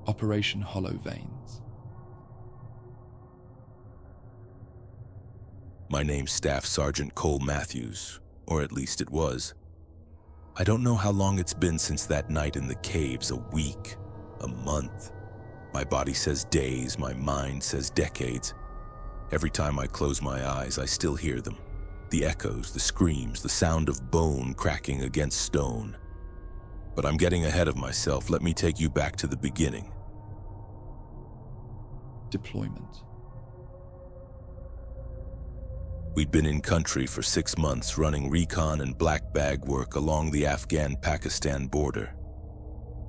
Operation Hollow Veins. My name's Staff Sergeant Cole Matthews, or at least it was. I don't know how long it's been since that night in the caves, a week, a month. My body says days, my mind says decades. Every time I close my eyes, I still hear them. The echoes, the screams, the sound of bone cracking against stone. But I'm getting ahead of myself. Let me take you back to the beginning. Deployment. We'd been in country for 6 months running recon and black bag work along the Afghan-Pakistan border.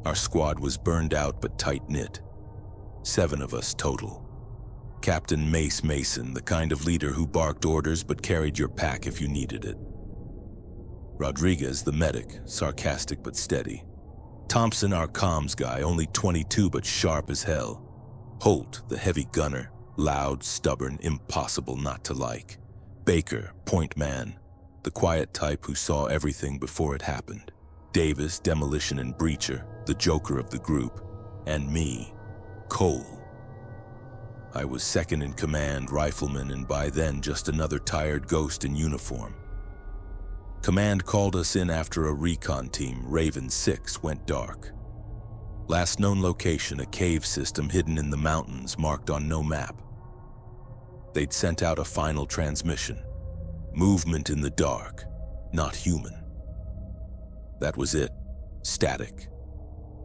Our squad was burned out but tight-knit. 7 of us total. Captain Mace Mason, the kind of leader who barked orders but carried your pack if you needed it. Rodriguez, the medic, sarcastic but steady. Thompson, our comms guy, only 22 but sharp as hell. Holt, the heavy gunner, loud, stubborn, impossible not to like. Baker, point man, the quiet type who saw everything before it happened. Davis, demolition and breacher, the joker of the group. And me, Cole. I was second in command, rifleman, and by then just another tired ghost in uniform. Command called us in after a recon team, Raven 6, went dark. Last known location, a cave system hidden in the mountains marked on no map. They'd sent out a final transmission. Movement in the dark, not human. That was it. Static.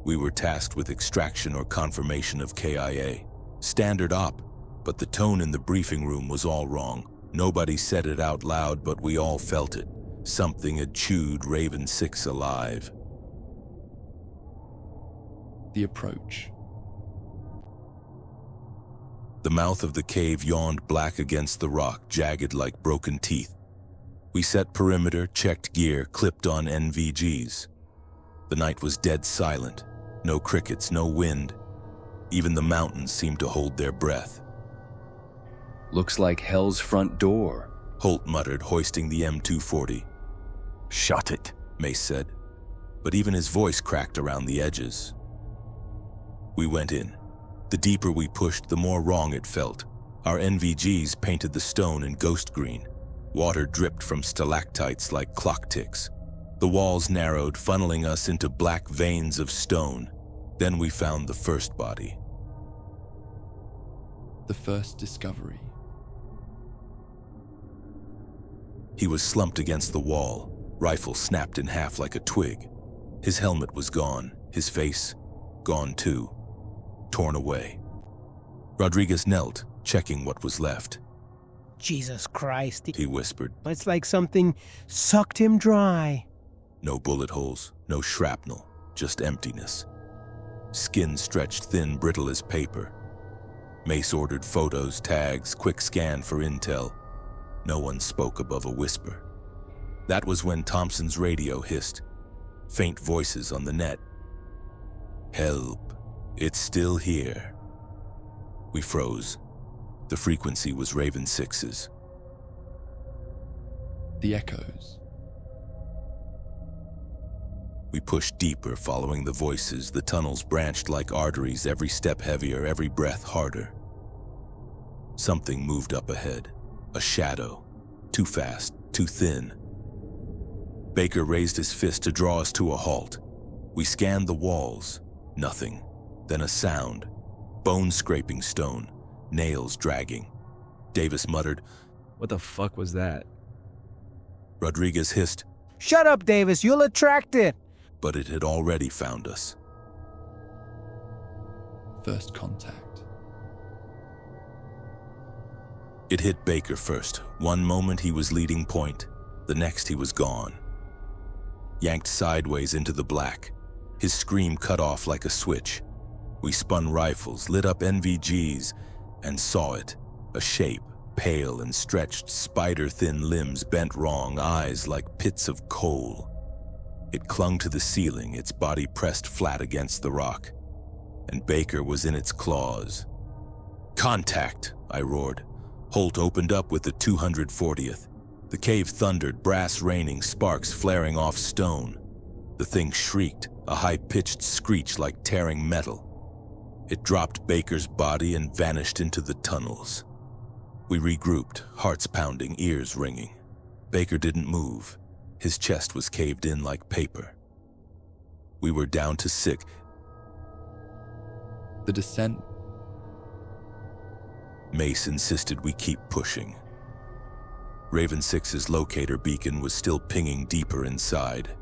We were tasked with extraction or confirmation of KIA. Standard op, but the tone in the briefing room was all wrong. Nobody said it out loud, but we all felt it. Something had chewed Raven 6 alive. The approach. The mouth of the cave yawned black against the rock, jagged like broken teeth. We set perimeter, checked gear, clipped on NVGs. The night was dead silent. No crickets, no wind. Even the mountains seemed to hold their breath. Looks like hell's front door, Holt muttered, hoisting the M240. Shut it, Mace said, but even his voice cracked around the edges. We went in. The deeper we pushed, the more wrong it felt. Our NVGs painted the stone in ghost green. Water dripped from stalactites like clock ticks. The walls narrowed, funneling us into black veins of stone. Then we found the first body. The first discovery. He was slumped against the wall, rifle snapped in half like a twig. His helmet was gone, his face gone too, torn away. Rodriguez knelt, checking what was left. Jesus Christ, He whispered. it's like something sucked him dry. No bullet holes, no shrapnel, just emptiness. Skin stretched thin, brittle as paper. Mace ordered photos, tags, quick scan for intel. No one spoke above a whisper. That was when Thompson's radio hissed. Faint voices on the net. Help, it's still here. We froze. The frequency was Raven 6's. The echoes. We pushed deeper, following the voices. The tunnels branched like arteries, every step heavier, every breath harder. Something moved up ahead. A shadow. Too fast, too thin. Baker raised his fist to draw us to a halt. We scanned the walls. Nothing. Then a sound. Bone scraping stone. Nails dragging. Davis muttered. What the fuck was that? Rodriguez hissed. Shut up, Davis, you'll attract it. But it had already found us. First contact. It hit Baker first. One moment he was leading point. The next he was gone. Yanked sideways into the black. His scream cut off like a switch. We spun rifles, lit up NVGs, and saw it. A shape, pale and stretched, spider-thin limbs bent wrong, eyes like pits of coal. It clung to the ceiling, its body pressed flat against the rock. And Baker was in its claws. Contact, I roared. Holt opened up with the 240th. The cave thundered, brass raining, sparks flaring off stone. The thing shrieked, a high-pitched screech like tearing metal. It dropped Baker's body and vanished into the tunnels. We regrouped, hearts pounding, ears ringing. Baker didn't move. His chest was caved in like paper. We were down to 6. The descent. Mace insisted we keep pushing. Raven 6's locator beacon was still pinging deeper inside.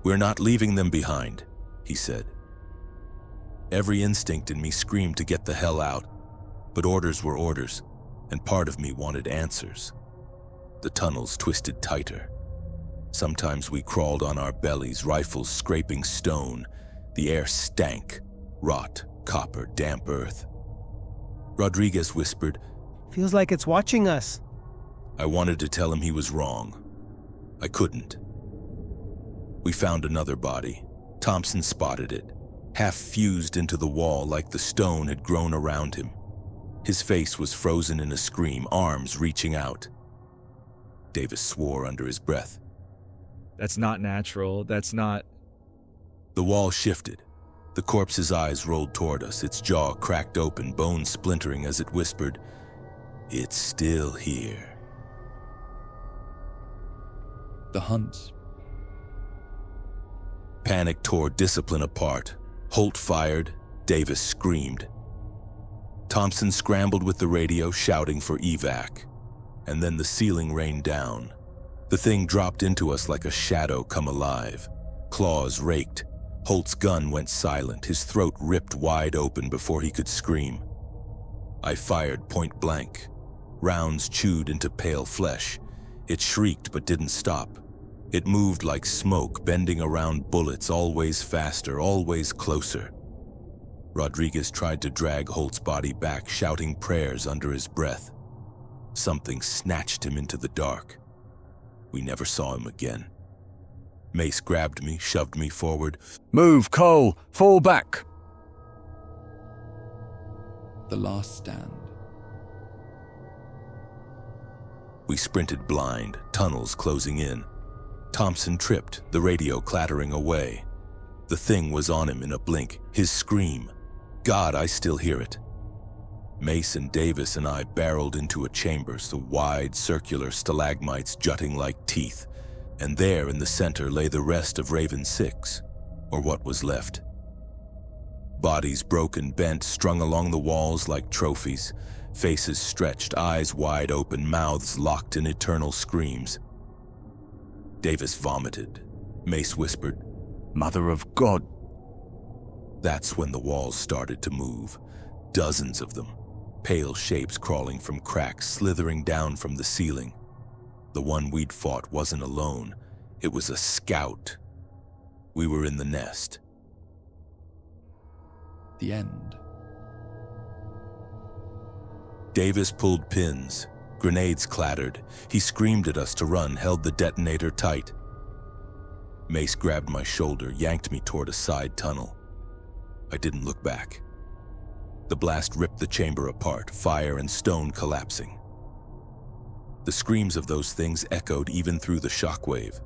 "We're not leaving them behind," he said. Every instinct in me screamed to get the hell out, but orders were orders, and part of me wanted answers. The tunnels twisted tighter. Sometimes we crawled on our bellies, rifles scraping stone. The air stank, rot, copper, damp earth. Rodriguez whispered, Feels like it's watching us. I wanted to tell him he was wrong. I couldn't. We found another body. Thompson spotted it, half fused into the wall like the stone had grown around him. His face was frozen in a scream, arms reaching out. Davis swore under his breath. That's not natural. That's not... The wall shifted. The corpse's eyes rolled toward us, its jaw cracked open, bones splintering as it whispered, "It's still here." The hunt. Panic tore discipline apart. Holt fired. Davis screamed. Thompson scrambled with the radio, shouting for evac. And then the ceiling rained down. The thing dropped into us like a shadow come alive. Claws raked. Holt's gun went silent, his throat ripped wide open before he could scream. I fired point blank. Rounds chewed into pale flesh. It shrieked but didn't stop. It moved like smoke, bending around bullets, always faster, always closer. Rodriguez tried to drag Holt's body back, shouting prayers under his breath. Something snatched him into the dark. We never saw him again. Mace grabbed me, shoved me forward. Move, Cole! Fall back! The last stand. We sprinted blind, tunnels closing in. Thompson tripped, the radio clattering away. The thing was on him in a blink, his scream. God, I still hear it. Mace, Davis, and I barreled into a chamber, the wide, circular stalagmites jutting like teeth, and there in the center lay the rest of Raven 6, or what was left. Bodies broken, bent, strung along the walls like trophies, faces stretched, eyes wide open, mouths locked in eternal screams. Davis vomited. Mace whispered, Mother of God! That's when the walls started to move. Dozens of them. Pale shapes crawling from cracks, slithering down from the ceiling. The one we'd fought wasn't alone. It was a scout. We were in the nest. The end. Davis pulled pins. Grenades clattered. He screamed at us to run, held the detonator tight. Mace grabbed my shoulder, yanked me toward a side tunnel. I didn't look back. The blast ripped the chamber apart, fire and stone collapsing. The screams of those things echoed even through the shockwave.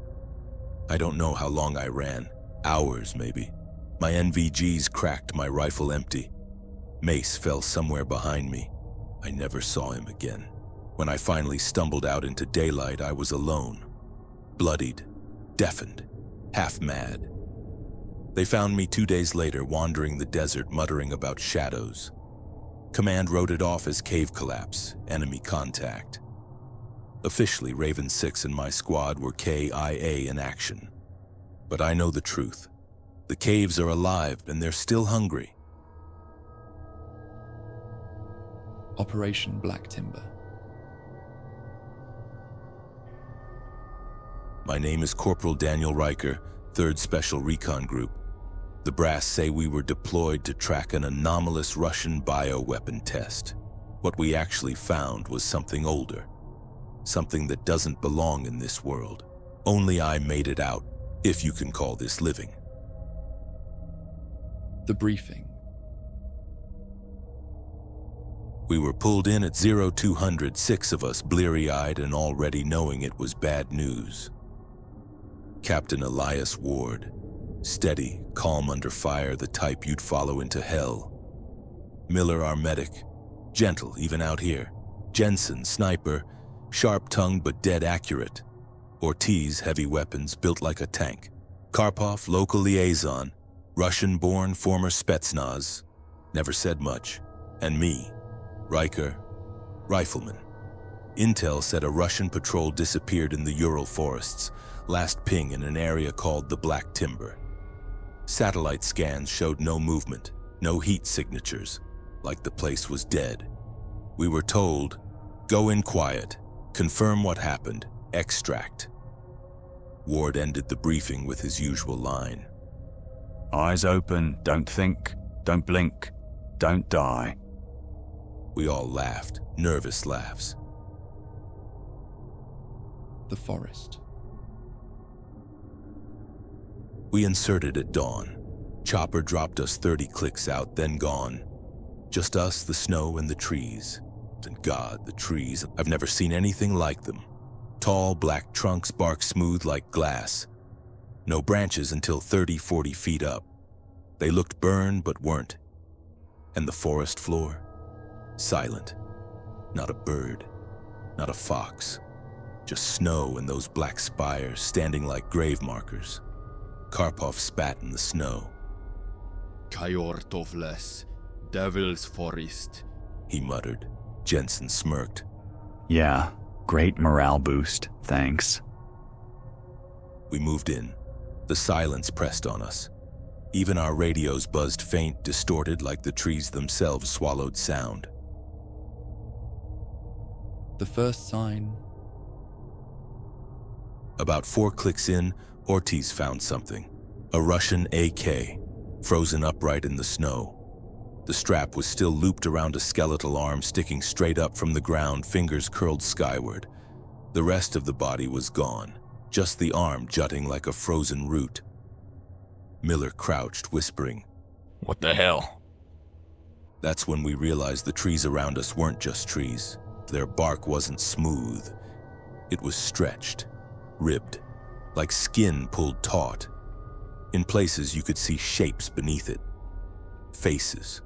I don't know how long I ran. Hours, maybe. My NVGs cracked, my rifle empty. Mace fell somewhere behind me. I never saw him again. When I finally stumbled out into daylight, I was alone. Bloodied, deafened, half mad. They found me 2 days later, wandering the desert, muttering about shadows. Command wrote it off as cave collapse, enemy contact. Officially, Raven 6 and my squad were KIA in action. But I know the truth. The caves are alive and they're still hungry. Operation Black Timber. My name is Corporal Daniel Riker, 3rd Special Recon Group. The brass say we were deployed to track an anomalous Russian bioweapon test. What we actually found was something older. Something that doesn't belong in this world. Only I made it out, if you can call this living. The briefing. We were pulled in at 0200, 6 of us bleary-eyed and already knowing it was bad news. Captain Elias Ward, steady, calm under fire, the type you'd follow into hell. Miller, our medic, gentle even out here. Jensen, sniper, sharp-tongued but dead accurate. Ortiz, heavy weapons, built like a tank. Karpov, local liaison, Russian-born former Spetsnaz, never said much. And me, Riker, rifleman. Intel said a Russian patrol disappeared in the Ural forests, last ping in an area called the Black Timber. Satellite scans showed no movement, no heat signatures, like the place was dead. We were told, go in quiet, confirm what happened, extract. Ward ended the briefing with his usual line. Eyes open, don't think, don't blink, don't die. We all laughed, nervous laughs. The forest. We inserted at dawn. Chopper dropped us 30 clicks out, then gone. Just us, the snow, and the trees. And God, the trees, I've never seen anything like them. Tall, black trunks, bark smooth like glass. No branches until 30, 40 feet up. They looked burned but weren't. And the forest floor? Silent. Not a bird, not a fox. Just snow and those black spires standing like grave markers. Karpov spat in the snow. Kajortovles, Devil's Forest, he muttered. Jensen smirked. Yeah, great morale boost, thanks. We moved in. The silence pressed on us. Even our radios buzzed faint, distorted like the trees themselves swallowed sound. The first sign. About 4 clicks in, Ortiz found something. A Russian AK, frozen upright in the snow. The strap was still looped around a skeletal arm sticking straight up from the ground, fingers curled skyward. The rest of the body was gone, just the arm jutting like a frozen root. Miller crouched, whispering, What the hell? That's when we realized the trees around us weren't just trees. Their bark wasn't smooth. It was stretched, ribbed, like skin pulled taut. In places you could see shapes beneath it. Faces.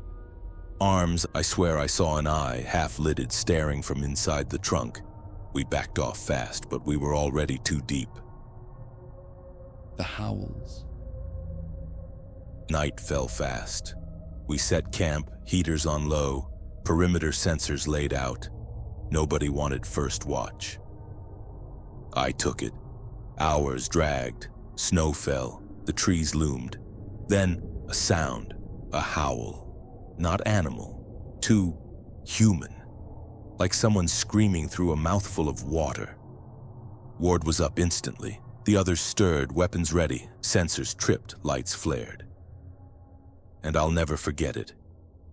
Arms, I swear I saw an eye, half-lidded, staring from inside the trunk. We backed off fast, but we were already too deep. The howls. Night fell fast. We set camp, heaters on low, perimeter sensors laid out. Nobody wanted first watch. I took it. Hours dragged. Snow fell. The trees loomed. Then a sound, a howl. Not animal, too human. Like someone screaming through a mouthful of water. Ward was up instantly. The others stirred, weapons ready. Sensors tripped, lights flared. And I'll never forget it.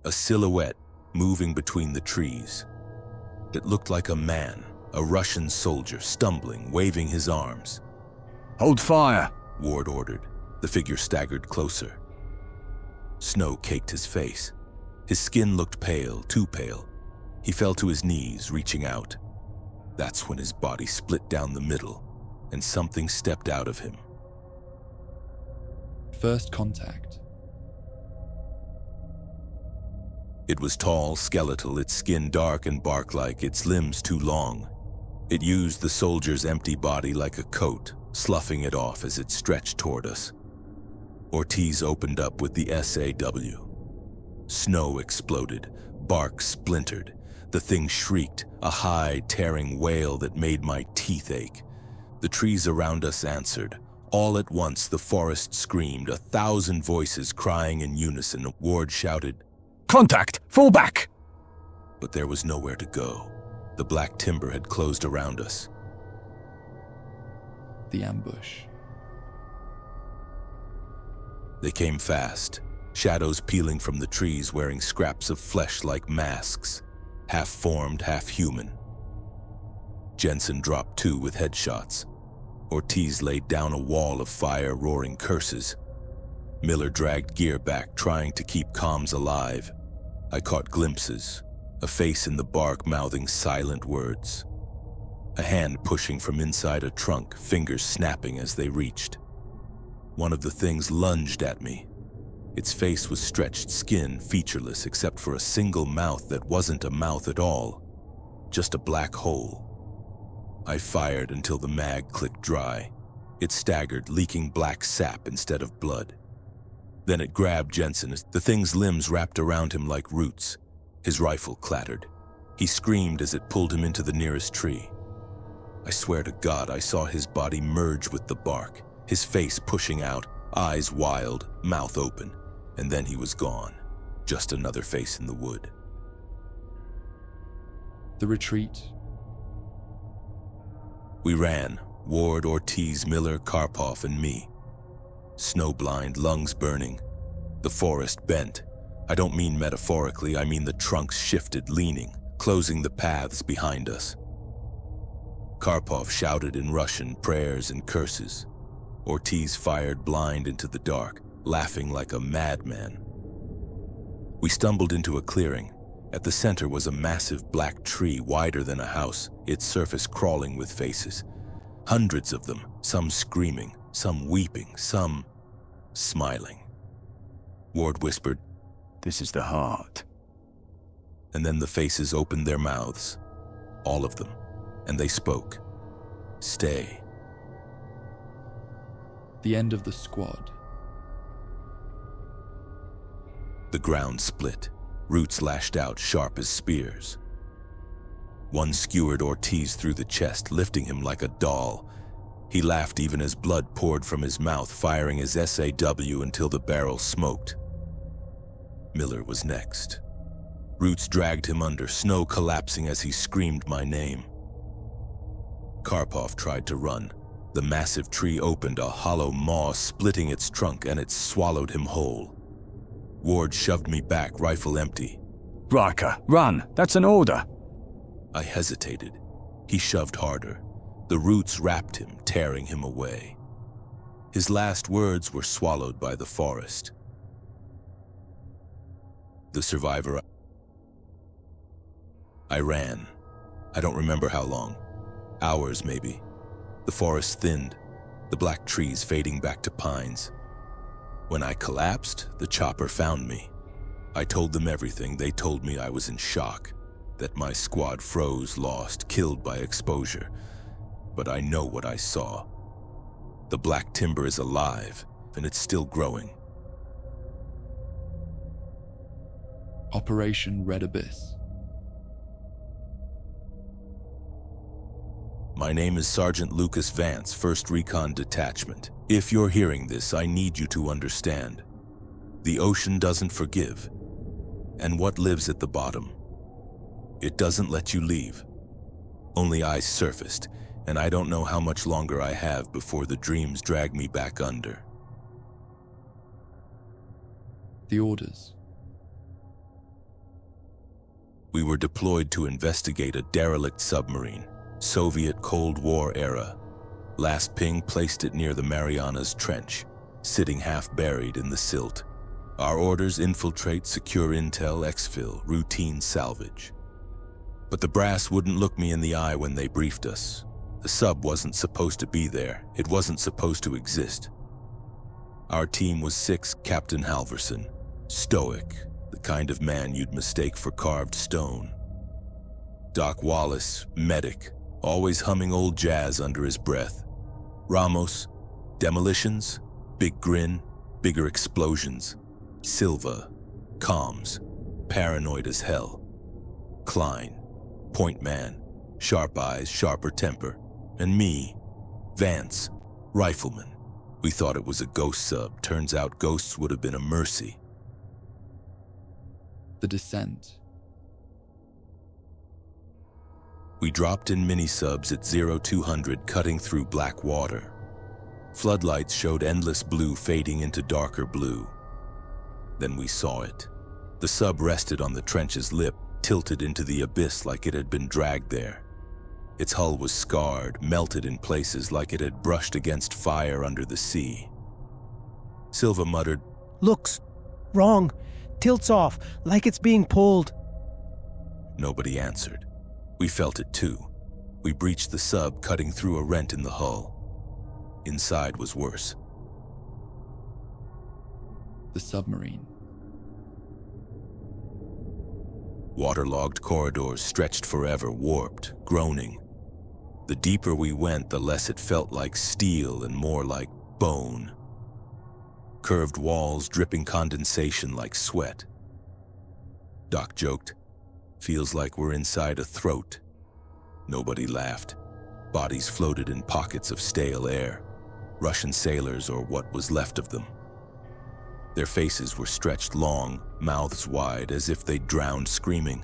A silhouette moving between the trees. It looked like a man, a Russian soldier, stumbling, waving his arms. Hold fire, Ward ordered. The figure staggered closer. Snow caked his face. His skin looked pale, too pale. He fell to his knees, reaching out. That's when his body split down the middle, and something stepped out of him. First contact. It was tall, skeletal, its skin dark and bark-like, its limbs too long. It used the soldier's empty body like a coat, sloughing it off as it stretched toward us. Ortiz opened up with the SAW. Snow exploded, bark splintered. The thing shrieked, a high, tearing wail that made my teeth ache. The trees around us answered. All at once, the forest screamed, 1,000 voices crying in unison. Ward shouted, contact, fall back! But there was nowhere to go. The black timber had closed around us. The ambush. They came fast, shadows peeling from the trees wearing scraps of flesh like masks, half-formed, half-human. Jensen dropped 2 with headshots. Ortiz laid down a wall of fire, roaring curses. Miller dragged gear back, trying to keep comms alive. I caught glimpses, a face in the bark mouthing silent words. A hand pushing from inside a trunk, fingers snapping as they reached. One of the things lunged at me. Its face was stretched skin, featureless except for a single mouth that wasn't a mouth at all, just a black hole. I fired until the mag clicked dry. It staggered, leaking black sap instead of blood. Then it grabbed Jensen as the thing's limbs wrapped around him like roots. His rifle clattered. He screamed as it pulled him into the nearest tree. I swear to God, I saw his body merge with the bark, his face pushing out, eyes wild, mouth open, and then he was gone. Just another face in the wood. The retreat. We ran, Ward, Ortiz, Miller, Karpov, and me. Snowblind, lungs burning. The forest bent. I don't mean metaphorically, I mean the trunks shifted, leaning, closing the paths behind us. Karpov shouted in Russian prayers and curses. Ortiz fired blind into the dark, laughing like a madman. We stumbled into a clearing. At the center was a massive black tree wider than a house, its surface crawling with faces. Hundreds of them, some screaming, some weeping, some smiling. Ward whispered, This is the heart. and then the faces opened their mouths, all of them, and they spoke. Stay. The end of the squad. The ground split, roots lashed out sharp as spears. One skewered Ortiz through the chest, lifting him like a doll. He laughed even as blood poured from his mouth, firing his SAW until the barrel smoked. Miller was next. Roots dragged him under, snow collapsing as he screamed my name. Karpov tried to run. The massive tree opened, a hollow maw splitting its trunk, and it swallowed him whole. Ward shoved me back, rifle empty. Riker, run! That's an order! I hesitated. He shoved harder. The roots wrapped him, tearing him away. His last words were swallowed by the forest. The survivor. I ran. I don't remember how long. Hours, maybe. The forest thinned, the black trees fading back to pines. When I collapsed, the chopper found me. I told them everything. They told me I was in shock, that my squad froze, lost, killed by exposure. But I know what I saw. The black timber is alive, and it's still growing. Operation Red Abyss. My name is Sergeant Lucas Vance, 1st Recon Detachment. If you're hearing this, I need you to understand. The ocean doesn't forgive. And what lives at the bottom? It doesn't let you leave. Only I surfaced, and I don't know how much longer I have before the dreams drag me back under. The orders. We were deployed to investigate a derelict submarine, Soviet Cold War era. Last ping placed it near the Marianas Trench, sitting half buried in the silt. Our orders: infiltrate, secure intel, exfil, routine salvage. But the brass wouldn't look me in the eye when they briefed us. The sub wasn't supposed to be there. It wasn't supposed to exist. Our team was 6: Captain Halverson, stoic, the kind of man you'd mistake for carved stone. Doc Wallace, medic, always humming old jazz under his breath. Ramos, demolitions, big grin, bigger explosions. Silva, comms, paranoid as hell. Klein, point man, sharp eyes, sharper temper. And me, Vance, rifleman. We thought it was a ghost sub. Turns out ghosts would have been a mercy. The descent. We dropped in mini-subs at 0200, cutting through black water. Floodlights showed endless blue fading into darker blue. Then we saw it. The sub rested on the trench's lip, tilted into the abyss like it had been dragged there. Its hull was scarred, melted in places like it had brushed against fire under the sea. Silva muttered, Looks wrong. Tilts off, like it's being pulled. Nobody answered. We felt it too. We breached the sub, cutting through a rent in the hull. Inside was worse. The submarine. Waterlogged corridors stretched forever, warped, groaning. The deeper we went, the less it felt like steel and more like bone. Curved walls dripping condensation like sweat. Doc joked, "Feels like we're inside a throat." Nobody laughed. Bodies floated in pockets of stale air. Russian sailors or what was left of them. Their faces were stretched long, mouths wide, as if they'd drowned screaming.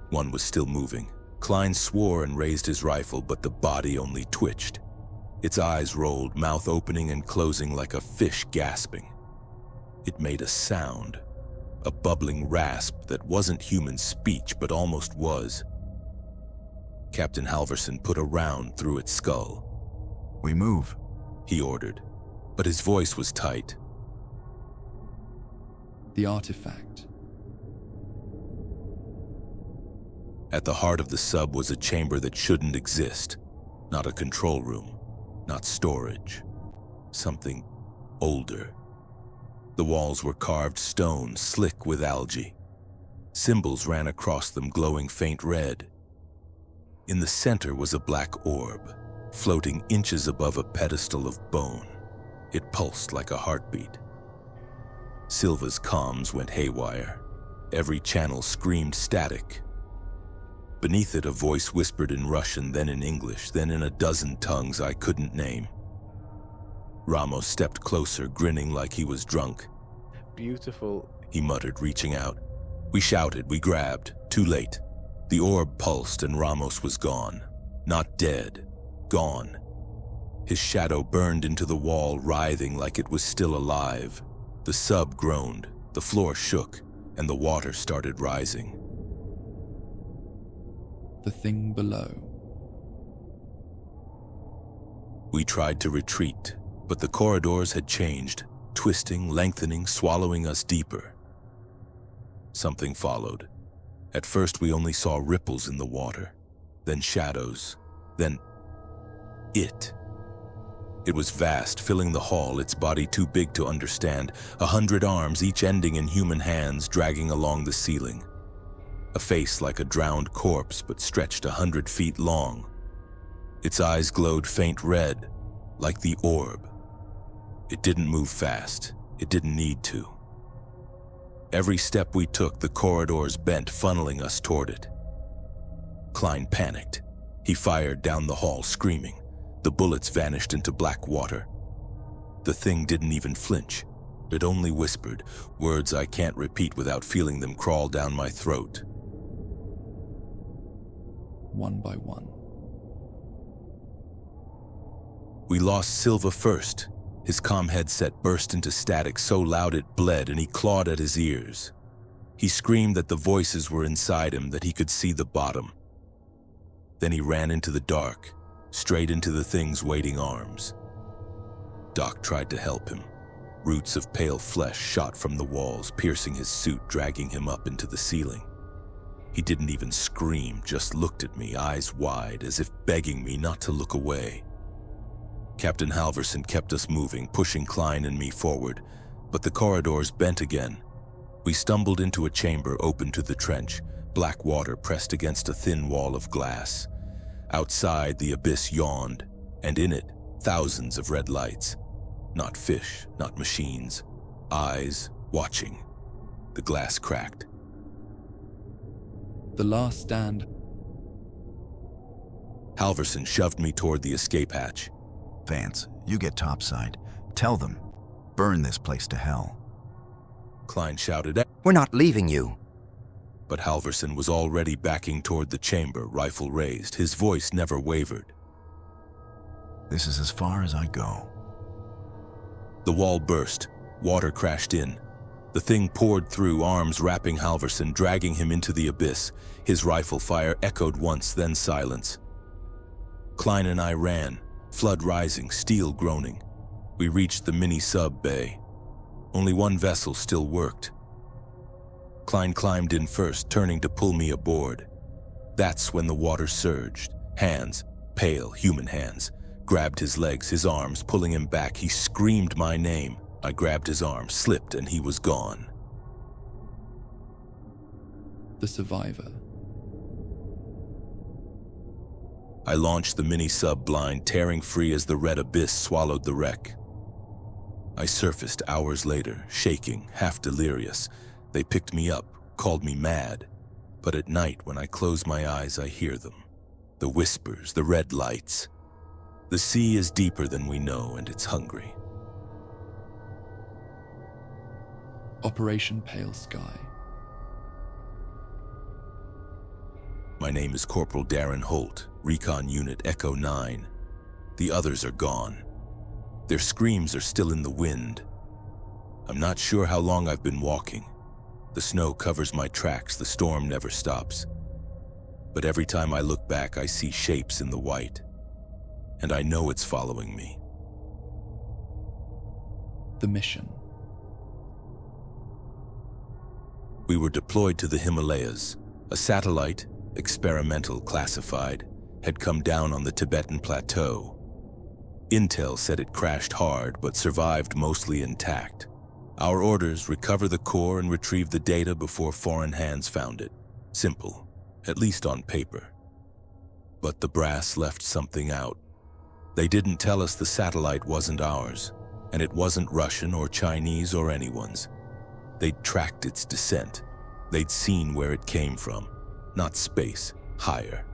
One was still moving. Klein swore and raised his rifle, but the body only twitched. Its eyes rolled, mouth opening and closing like a fish gasping. It made a sound, a bubbling rasp that wasn't human speech, but almost was. Captain Halverson put a round through its skull. We move, he ordered, but his voice was tight. The artifact. At the heart of the sub was a chamber that shouldn't exist. Not a control room, not storage. Something older. The walls were carved stone, slick with algae. Symbols ran across them, glowing faint red. In the center was a black orb, floating inches above a pedestal of bone. It pulsed like a heartbeat. Silva's comms went haywire. Every channel screamed static. Beneath it, a voice whispered in Russian, then in English, then in a dozen tongues I couldn't name. Ramos stepped closer, grinning like he was drunk. Beautiful, he muttered, reaching out. We shouted, we grabbed. Too late. The orb pulsed and Ramos was gone. Not dead. Gone. His shadow burned into the wall, writhing like it was still alive. The sub groaned, the floor shook, and the water started rising. The thing below. We tried to retreat, but the corridors had changed, twisting, lengthening, swallowing us deeper. Something followed. At first we only saw ripples in the water, then shadows, then it. It was vast, filling the hall, its body too big to understand, 100 arms, each ending in human hands, dragging along the ceiling. A face like a drowned corpse, but stretched 100 feet long. Its eyes glowed faint red, like the orb. It didn't move fast. It didn't need to. Every step we took, the corridors bent, funneling us toward it. Klein panicked. He fired down the hall, screaming. The bullets vanished into black water. The thing didn't even flinch. It only whispered, words I can't repeat without feeling them crawl down my throat. One by one. We lost Silva first. His comm headset burst into static so loud it bled, and he clawed at his ears. He screamed that the voices were inside him, that he could see the bottom. Then he ran into the dark, straight into the thing's waiting arms. Doc tried to help him. Roots of pale flesh shot from the walls, piercing his suit, dragging him up into the ceiling. He didn't even scream, just looked at me, eyes wide, as if begging me not to look away. Captain Halverson kept us moving, pushing Klein and me forward, but the corridors bent again. We stumbled into a chamber open to the trench, black water pressed against a thin wall of glass. Outside, the abyss yawned, and in it, thousands of red lights. Not fish, not machines. Eyes, watching. The glass cracked. The last stand. Halverson shoved me toward the escape hatch. Vance, you get topside. Tell them. Burn this place to hell. Klein shouted, "We're not leaving you." But Halverson was already backing toward the chamber, rifle raised. His voice never wavered. This is as far as I go. The wall burst. Water crashed in. The thing poured through, arms wrapping Halverson, dragging him into the abyss. His rifle fire echoed once, then silence. Klein and I ran, flood rising, steel groaning. We reached the mini-sub bay. Only one vessel still worked. Klein climbed in first, turning to pull me aboard. That's when the water surged. Hands, pale, human hands, grabbed his legs, his arms, pulling him back. He screamed my name. I grabbed his arm, slipped, and he was gone. The survivor. I launched the mini-sub blind, tearing free as the red abyss swallowed the wreck. I surfaced hours later, shaking, half delirious. They picked me up, called me mad. But at night, when I close my eyes, I hear them. The whispers, the red lights. The sea is deeper than we know, and it's hungry. Operation Pale Sky. My name is Corporal Darren Holt, Recon Unit Echo 9. The others are gone. Their screams are still in the wind. I'm not sure how long I've been walking. The snow covers my tracks, the storm never stops. But every time I look back, I see shapes in the white. And I know it's following me. The mission. We were deployed to the Himalayas. A satellite, experimental classified, had come down on the Tibetan plateau. Intel said it crashed hard but survived mostly intact. Our orders: recover the core and retrieve the data before foreign hands found it. Simple, at least on paper. But the brass left something out. They didn't tell us the satellite wasn't ours, and it wasn't Russian or Chinese or anyone's. They'd tracked its descent. They'd seen where it came from. Not space, higher.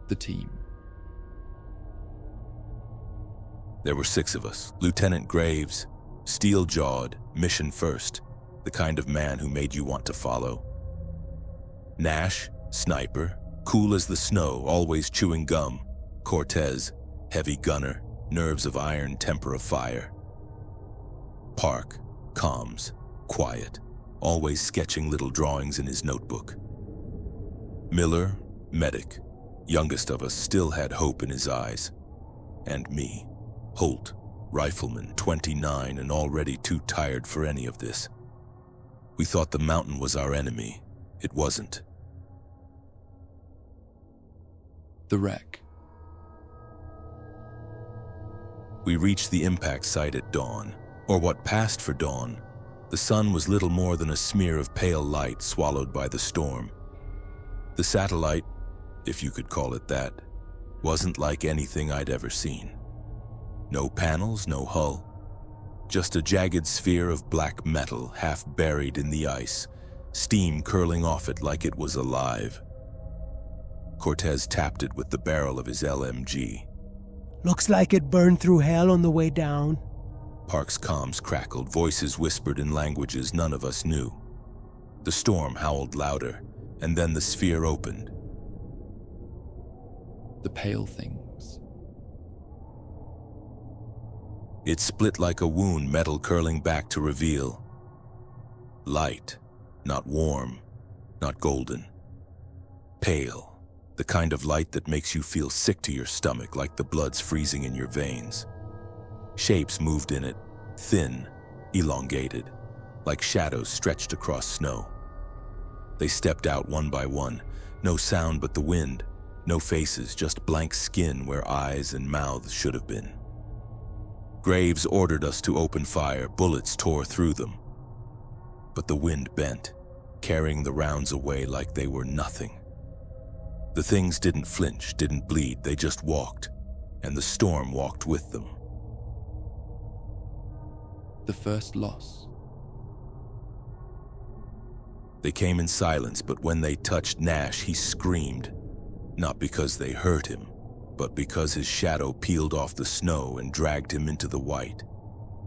The team. There were 6 of us. Lieutenant Graves, steel-jawed, mission first, the kind of man who made you want to follow. Nash, sniper, cool as the snow, always chewing gum. Cortez, heavy gunner, nerves of iron, temper of fire. Park, comms, quiet, always sketching little drawings in his notebook. Miller, medic, youngest of us, still had hope in his eyes. And me, Holt, rifleman, 29 and already too tired for any of this. We thought the mountain was our enemy. It wasn't. The wreck. We reached the impact site at dawn, or what passed for dawn. The sun was little more than a smear of pale light swallowed by the storm. The satellite, if you could call it that, wasn't like anything I'd ever seen. No panels, no hull. Just a jagged sphere of black metal half buried in the ice, steam curling off it like it was alive. Cortez tapped it with the barrel of his LMG. Looks like it burned through hell on the way down. Park's comms crackled, voices whispered in languages none of us knew. The storm howled louder, and then the sphere opened. The pale things. It split like a wound, metal curling back to reveal. Light, not warm, not golden. Pale, the kind of light that makes you feel sick to your stomach, like the blood's freezing in your veins. Shapes moved in it, thin, elongated, like shadows stretched across snow. They stepped out one by one, no sound but the wind, no faces, just blank skin where eyes and mouths should have been. Graves ordered us to open fire, bullets tore through them. But the wind bent, carrying the rounds away like they were nothing. The things didn't flinch, didn't bleed, they just walked, and the storm walked with them. The first loss. They came in silence, but when they touched Nash, he screamed. Not because they hurt him, but because his shadow peeled off the snow and dragged him into the white.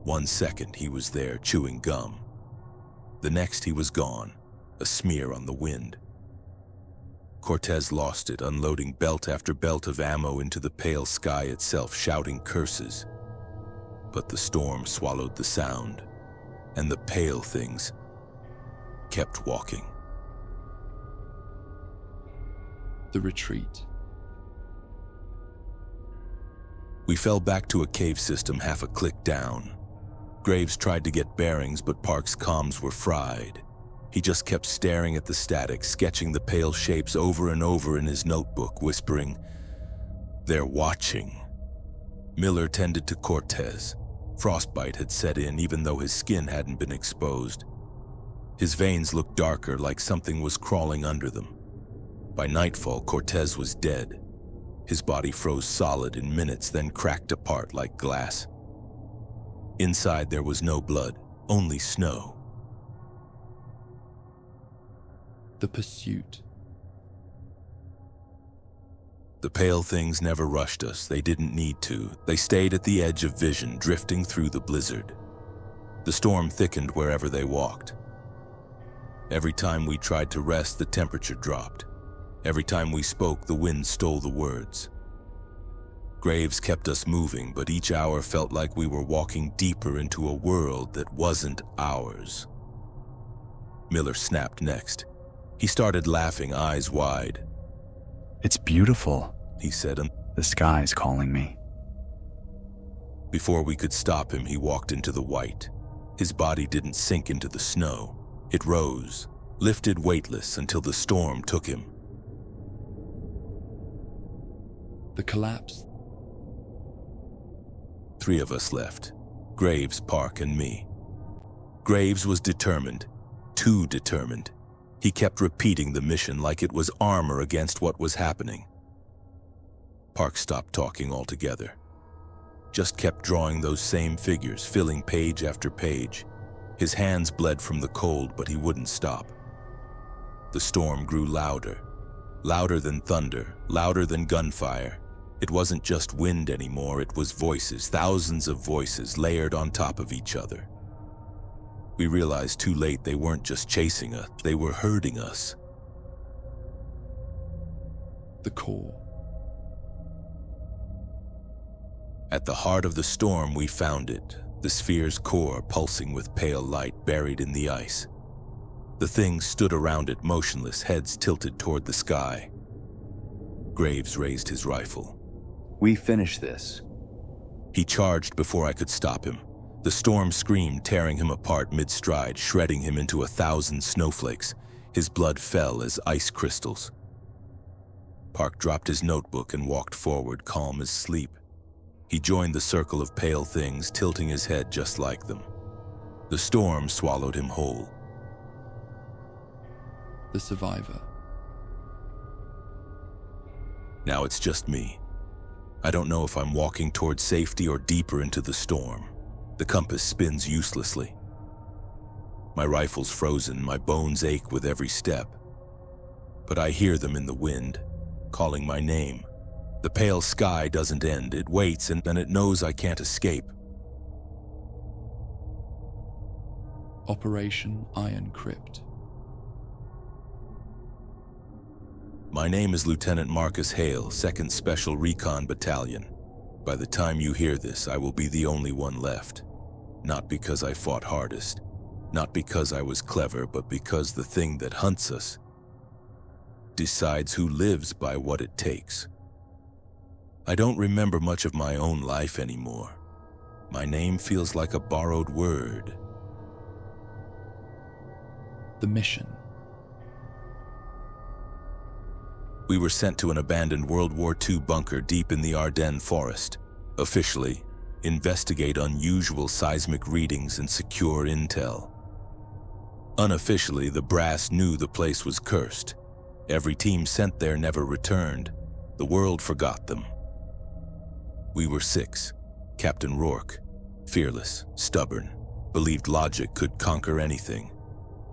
1 second he was there, chewing gum. The next he was gone, a smear on the wind. Cortez lost it, unloading belt after belt of ammo into the pale sky itself, shouting curses. But the storm swallowed the sound, and the pale things kept walking. The retreat. We fell back to a cave system half a click down. Graves tried to get bearings, but Park's comms were fried. He just kept staring at the static, sketching the pale shapes over and over in his notebook, whispering, "They're watching. Miller tended to Cortez. Frostbite had set in even though his skin hadn't been exposed. His veins looked darker, like something was crawling under them. By nightfall, Cortez was dead. His body froze solid in minutes, then cracked apart like glass. Inside there was no blood, only snow. The pursuit. The pale things never rushed us. They didn't need to. They stayed at the edge of vision, drifting through the blizzard. The storm thickened wherever they walked. Every time we tried to rest, the temperature dropped. Every time we spoke, the wind stole the words. Graves kept us moving, but each hour felt like we were walking deeper into a world that wasn't ours. Miller snapped next. He started laughing, eyes wide. It's beautiful, He said, and the sky's calling me. before we could stop him, he walked into the white. His body didn't sink into the snow. It rose, lifted weightless until the storm took him. The collapse. 3 of us left, Graves, Park, and me. Graves was determined, too determined. He kept repeating the mission like it was armor against what was happening. Park stopped talking altogether. Just kept drawing those same figures, filling page after page. His hands bled from the cold, but he wouldn't stop. The storm grew louder, louder than thunder, louder than gunfire. It wasn't just wind anymore, it was voices, thousands of voices layered on top of each other. We realized too late they weren't just chasing us, they were herding us. The core. At the heart of the storm, we found it, the sphere's core pulsing with pale light buried in the ice. The things stood around it motionless, heads tilted toward the sky. Graves raised his rifle. We finish this. He charged before I could stop him. The storm screamed, tearing him apart mid-stride, shredding him into 1,000 snowflakes. His blood fell as ice crystals. Park dropped his notebook and walked forward, calm as sleep. He joined the circle of pale things, tilting his head just like them. The storm swallowed him whole. The survivor. Now it's just me. I don't know if I'm walking toward safety or deeper into the storm. The compass spins uselessly. My rifle's frozen, my bones ache with every step. But I hear them in the wind, calling my name. The pale sky doesn't end, it waits and then it knows I can't escape. Operation Iron Crypt. My name is Lieutenant Marcus Hale, 2nd Special Recon Battalion. By the time you hear this, I will be the only one left. Not because I fought hardest, not because I was clever, but because the thing that hunts us decides who lives by what it takes. I don't remember much of my own life anymore. My name feels like a borrowed word. The mission. We were sent to an abandoned World War II bunker deep in the Ardennes forest. Officially, investigate unusual seismic readings and secure intel. Unofficially, the brass knew the place was cursed. Every team sent there never returned. The world forgot them. We were 6. Captain Rourke, fearless, stubborn, believed logic could conquer anything.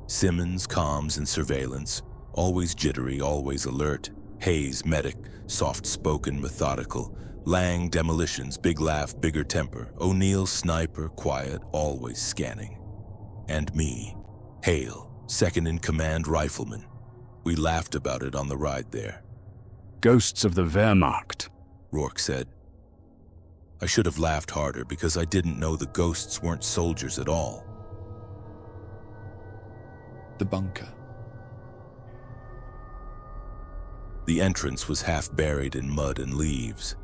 Simmons, comms and surveillance, always jittery, always alert. Hayes, medic, soft-spoken, methodical. Lang, demolitions, big laugh, bigger temper. O'Neill, sniper, quiet, always scanning. And me, Hale, second-in-command rifleman. We laughed about it on the ride there. Ghosts of the Wehrmacht, Rourke said. I should have laughed harder because I didn't know the ghosts weren't soldiers at all. The bunker. The entrance was half buried in mud and leaves.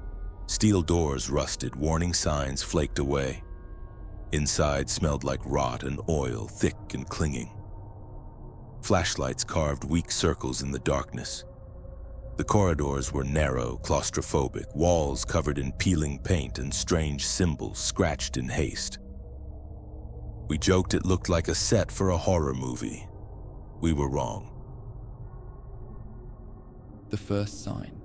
Steel doors rusted, warning signs flaked away. Inside smelled like rot and oil, thick and clinging. Flashlights carved weak circles in the darkness. The corridors were narrow, claustrophobic, walls covered in peeling paint and strange symbols scratched in haste. We joked it looked like a set for a horror movie. We were wrong. The first sign.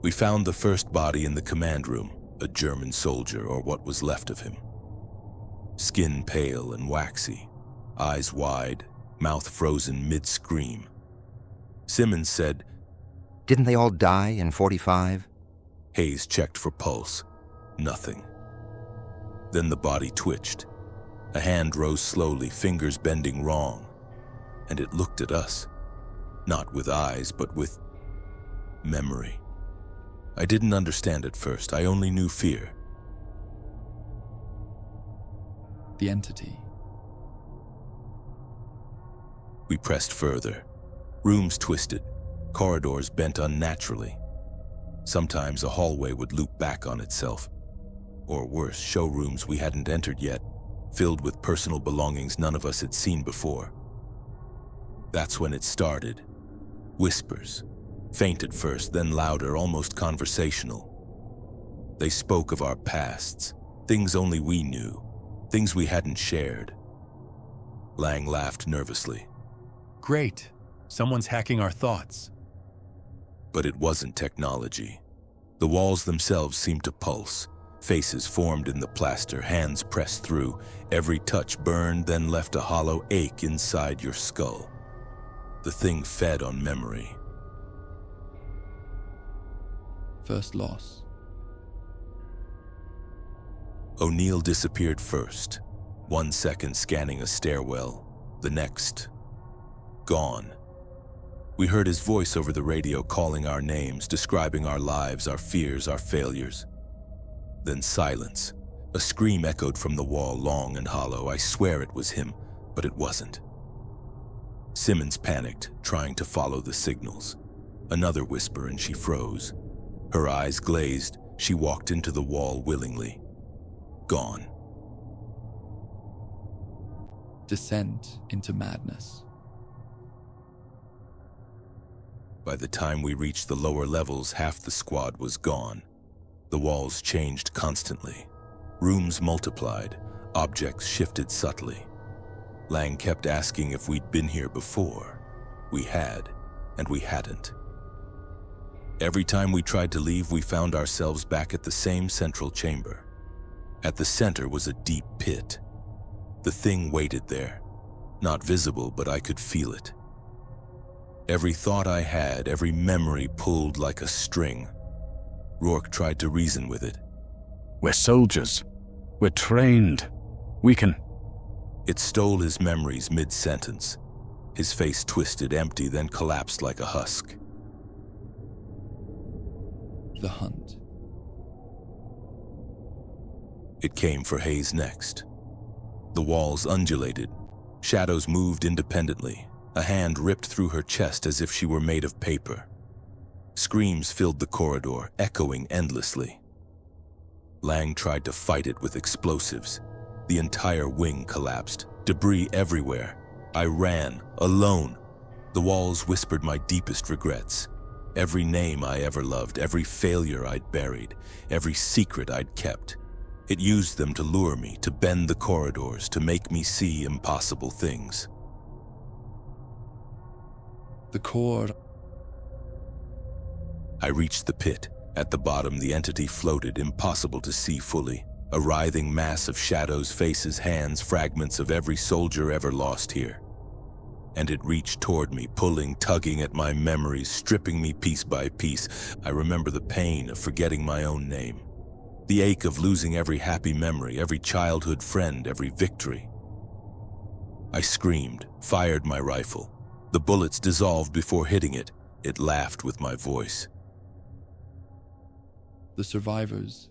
We found the first body in the command room, a German soldier or what was left of him. Skin pale and waxy, eyes wide, mouth frozen mid-scream. Simmons said, "Didn't they all die in 45? Hayes checked for pulse. Nothing. Then the body twitched. A hand rose slowly, fingers bending wrong, and it looked at us. Not with eyes, but with memory. I didn't understand at first. I only knew fear. The entity. We pressed further. Rooms twisted, corridors bent unnaturally. Sometimes a hallway would loop back on itself. Or worse, showrooms we hadn't entered yet, filled with personal belongings none of us had seen before. That's when it started. Whispers. Faint at first, then louder, almost conversational. They spoke of our pasts, things only we knew, things we hadn't shared. Lang laughed nervously. Great. Someone's hacking our thoughts. But it wasn't technology. The walls themselves seemed to pulse. Faces formed in the plaster, hands pressed through. Every touch burned, then left a hollow ache inside your skull. The thing fed on memory. First loss. O'Neill disappeared first. 1 second scanning a stairwell. The next, gone. We heard his voice over the radio calling our names, describing our lives, our fears, our failures. Then silence. A scream echoed from the wall, long and hollow. I swear it was him, but it wasn't. Simmons panicked, trying to follow the signals. Another whisper and she froze. Her eyes glazed, she walked into the wall willingly. Gone. Descent into madness. By the time we reached the lower levels, half the squad was gone. The walls changed constantly. Rooms multiplied, objects shifted subtly. Lang kept asking if we'd been here before. We had, and we hadn't. Every time we tried to leave, we found ourselves back at the same central chamber. At the center was a deep pit. The thing waited there. Not visible, but I could feel it. Every thought I had, every memory pulled like a string. Rourke tried to reason with it. We're soldiers. We're trained. We can... It stole his memories mid-sentence. His face twisted, empty, then collapsed like a husk. The hunt. It came for Hayes next. The walls undulated. Shadows moved independently. A hand ripped through her chest as if she were made of paper. Screams filled the corridor, echoing endlessly. Lang tried to fight it with explosives. The entire wing collapsed, debris everywhere. I ran, alone. The walls whispered my deepest regrets. Every name I ever loved, every failure I'd buried, every secret I'd kept. It used them to lure me, to bend the corridors, to make me see impossible things. The core. I reached the pit. At the bottom, the entity floated, impossible to see fully. A writhing mass of shadows, faces, hands, fragments of every soldier ever lost here. And it reached toward me, pulling, tugging at my memories, stripping me piece by piece. I remember the pain of forgetting my own name. The ache of losing every happy memory, every childhood friend, every victory. I screamed, fired my rifle. The bullets dissolved before hitting it. It laughed with my voice. The survivors.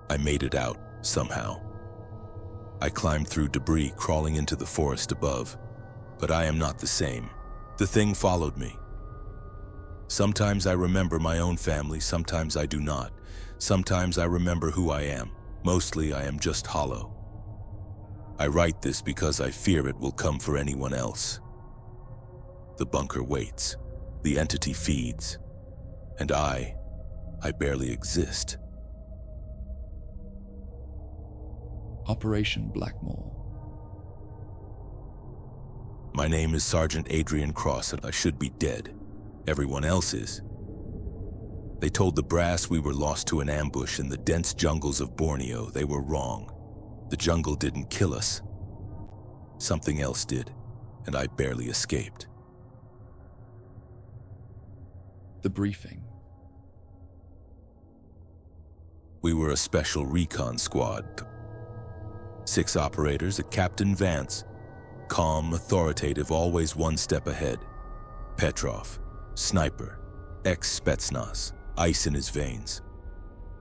I made it out, somehow. I climbed through debris, crawling into the forest above. But I am not the same. The thing followed me. Sometimes I remember my own family, sometimes I do not. Sometimes I remember who I am. Mostly I am just hollow. I write this because I fear it will come for anyone else. The bunker waits. The entity feeds. And I barely exist. Operation Blackmore. My name is Sergeant Adrian Cross, and I should be dead. Everyone else is. They told the brass we were lost to an ambush in the dense jungles of Borneo. They were wrong. The jungle didn't kill us. Something else did, and I barely escaped. The briefing. We were a special recon squad. 6 operators, a Captain Vance. Calm, authoritative, always one step ahead. Petrov, sniper, ex-Spetsnaz, ice in his veins.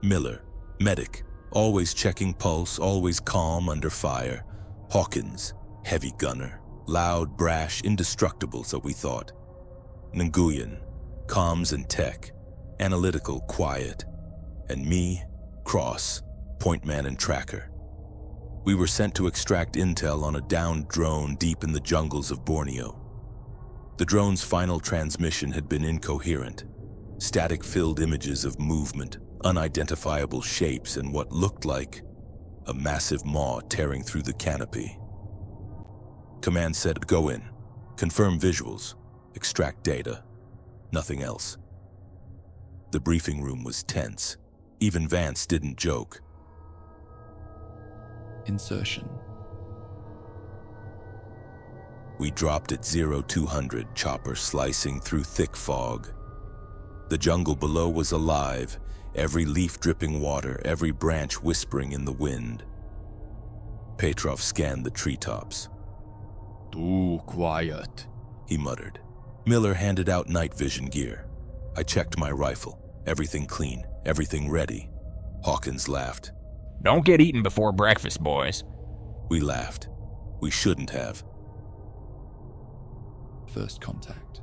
Miller, medic, always checking pulse, always calm under fire. Hawkins, heavy gunner, loud, brash, indestructible, so we thought. Nguyen, comms and tech, analytical, quiet. And me, Cross, point man and tracker. We were sent to extract intel on a downed drone deep in the jungles of Borneo. The drone's final transmission had been incoherent. Static-filled images of movement, unidentifiable shapes, and what looked like a massive maw tearing through the canopy. Command said, "Go in, confirm visuals, extract data, nothing else." The briefing room was tense. Even Vance didn't joke. Insertion. We dropped at 0200, chopper slicing through thick fog. The jungle below was alive, every leaf dripping water, every branch whispering in the wind. Petrov scanned the treetops. Too quiet, he muttered. Miller handed out night vision gear. I checked my rifle. Everything clean, everything ready. Hawkins laughed. Don't get eaten before breakfast, boys. We laughed. We shouldn't have. First contact.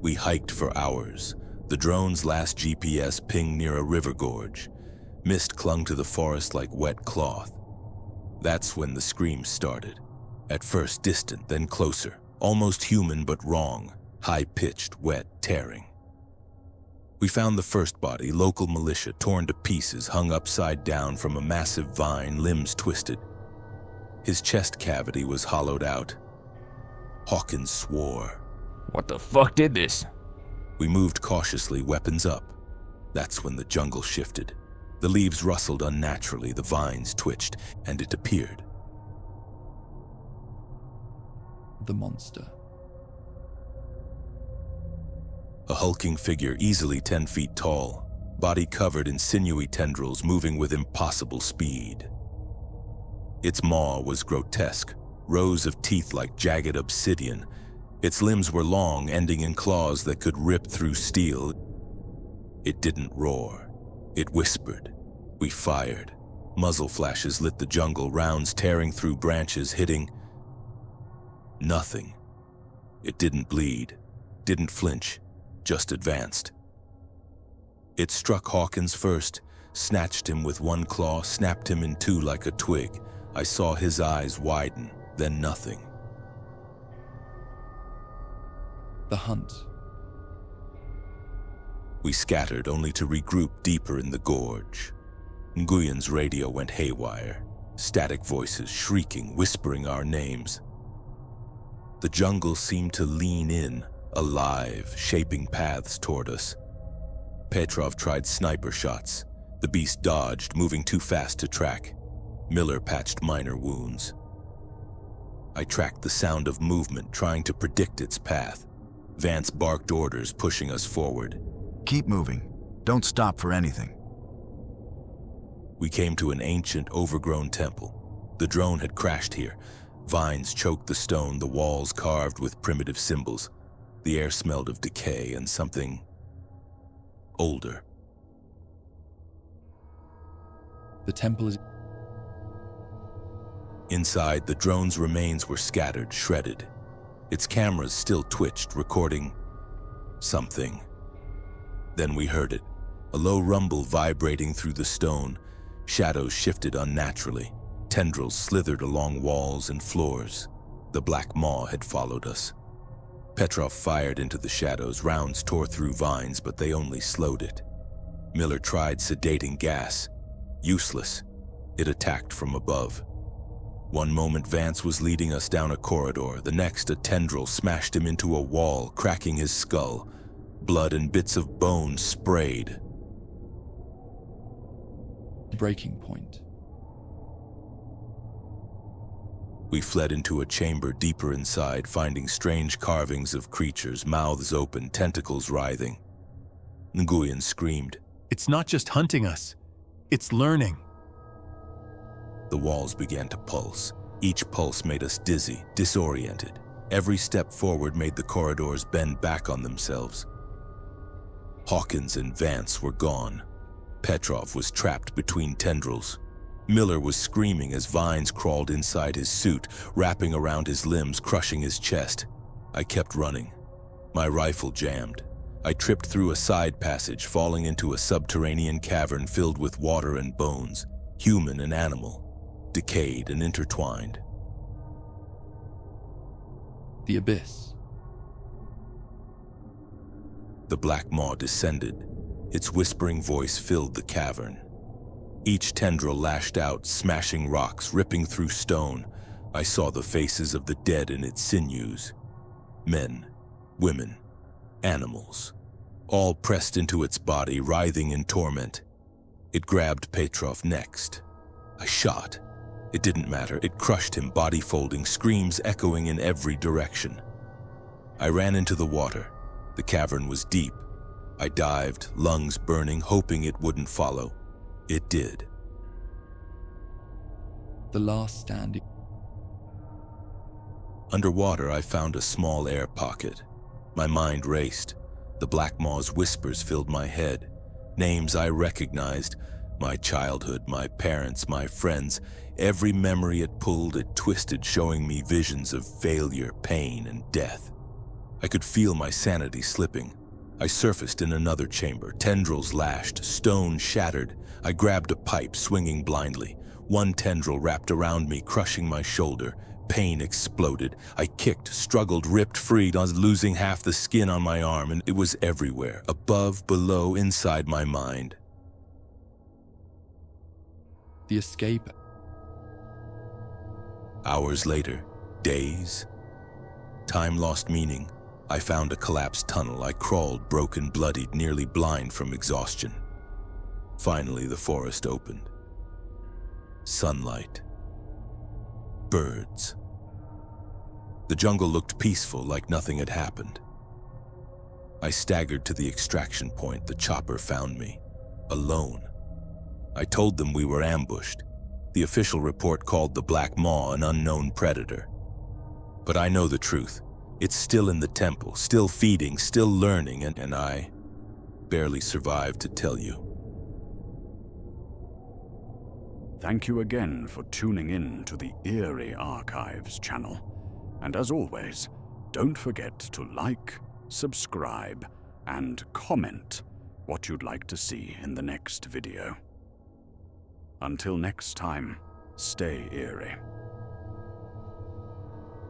We hiked for hours. The drone's last GPS pinged near a river gorge. Mist clung to the forest like wet cloth. That's when the screams started. At first distant, then closer. Almost human but wrong. High-pitched, wet, tearing. We found the first body, local militia, torn to pieces, hung upside down from a massive vine, limbs twisted. His chest cavity was hollowed out. Hawkins swore. What the fuck did this? We moved cautiously, weapons up. That's when the jungle shifted. The leaves rustled unnaturally, the vines twitched, and it appeared. The monster. A hulking figure, easily 10 feet tall, body covered in sinewy tendrils, moving with impossible speed. Its maw was grotesque, rows of teeth like jagged obsidian. Its limbs were long, ending in claws that could rip through steel. It didn't roar. It whispered. We fired. Muzzle flashes lit the jungle, rounds tearing through branches, hitting nothing. It didn't bleed, didn't flinch. Just advanced. It struck Hawkins first, snatched him with one claw, snapped him in two like a twig. I saw his eyes widen, then nothing. The hunt. We scattered, only to regroup deeper in the gorge. Nguyen's radio went haywire, static voices shrieking, whispering our names. The jungle seemed to lean in, alive, shaping paths toward us. Petrov tried sniper shots. The beast dodged, moving too fast to track. Miller patched minor wounds. I tracked the sound of movement, trying to predict its path. Vance barked orders, pushing us forward. Keep moving. Don't stop for anything. We came to an ancient, overgrown temple. The drone had crashed here. Vines choked the stone, the walls carved with primitive symbols. The air smelled of decay and something older. The temple is... Inside, the drone's remains were scattered, shredded. Its cameras still twitched, recording something. Then we heard it, a low rumble vibrating through the stone. Shadows shifted unnaturally. Tendrils slithered along walls and floors. The black maw had followed us. Petrov fired into the shadows. Rounds tore through vines, but they only slowed it. Miller tried sedating gas. Useless. It attacked from above. One moment Vance was leading us down a corridor. The next, a tendril smashed him into a wall, cracking his skull. Blood and bits of bone sprayed. Breaking point. We fled into a chamber deeper inside, finding strange carvings of creatures, mouths open, tentacles writhing. Nguyen screamed. It's not just hunting us. It's learning. The walls began to pulse. Each pulse made us dizzy, disoriented. Every step forward made the corridors bend back on themselves. Hawkins and Vance were gone. Petrov was trapped between tendrils. Miller was screaming as vines crawled inside his suit, wrapping around his limbs, crushing his chest. I kept running. My rifle jammed. I tripped through a side passage, falling into a subterranean cavern filled with water and bones, human and animal, decayed and intertwined. The abyss. The black maw descended. Its whispering voice filled the cavern. Each tendril lashed out, smashing rocks, ripping through stone. I saw the faces of the dead in its sinews. Men, women, animals, all pressed into its body, writhing in torment. It grabbed Petrov next. I shot. It didn't matter. It crushed him, body folding, screams echoing in every direction. I ran into the water. The cavern was deep. I dived, lungs burning, hoping it wouldn't follow. It did. The last standing. Underwater, I found a small air pocket. My mind raced. The black maw's whispers filled my head. Names I recognized. My childhood, my parents, my friends. Every memory it pulled, it twisted, showing me visions of failure, pain, and death. I could feel my sanity slipping. I surfaced in another chamber, tendrils lashed, stone shattered. I grabbed a pipe, swinging blindly. One tendril wrapped around me, crushing my shoulder. Pain exploded. I kicked, struggled, ripped free. I was losing half the skin on my arm, and it was everywhere, above, below, inside my mind. The escape. Hours later, days. Time lost meaning. I found a collapsed tunnel. I crawled, broken, bloodied, nearly blind from exhaustion. Finally, the forest opened. Sunlight. Birds. The jungle looked peaceful, like nothing had happened. I staggered to the extraction point. The chopper found me, alone. I told them we were ambushed. The official report called the Black Maw an unknown predator. But I know the truth. It's still in the temple, still feeding, still learning, and I barely survived to tell you. Thank you again for tuning in to the Eerie Archives channel. And as always, don't forget to like, subscribe, and comment what you'd like to see in the next video. Until next time, stay eerie.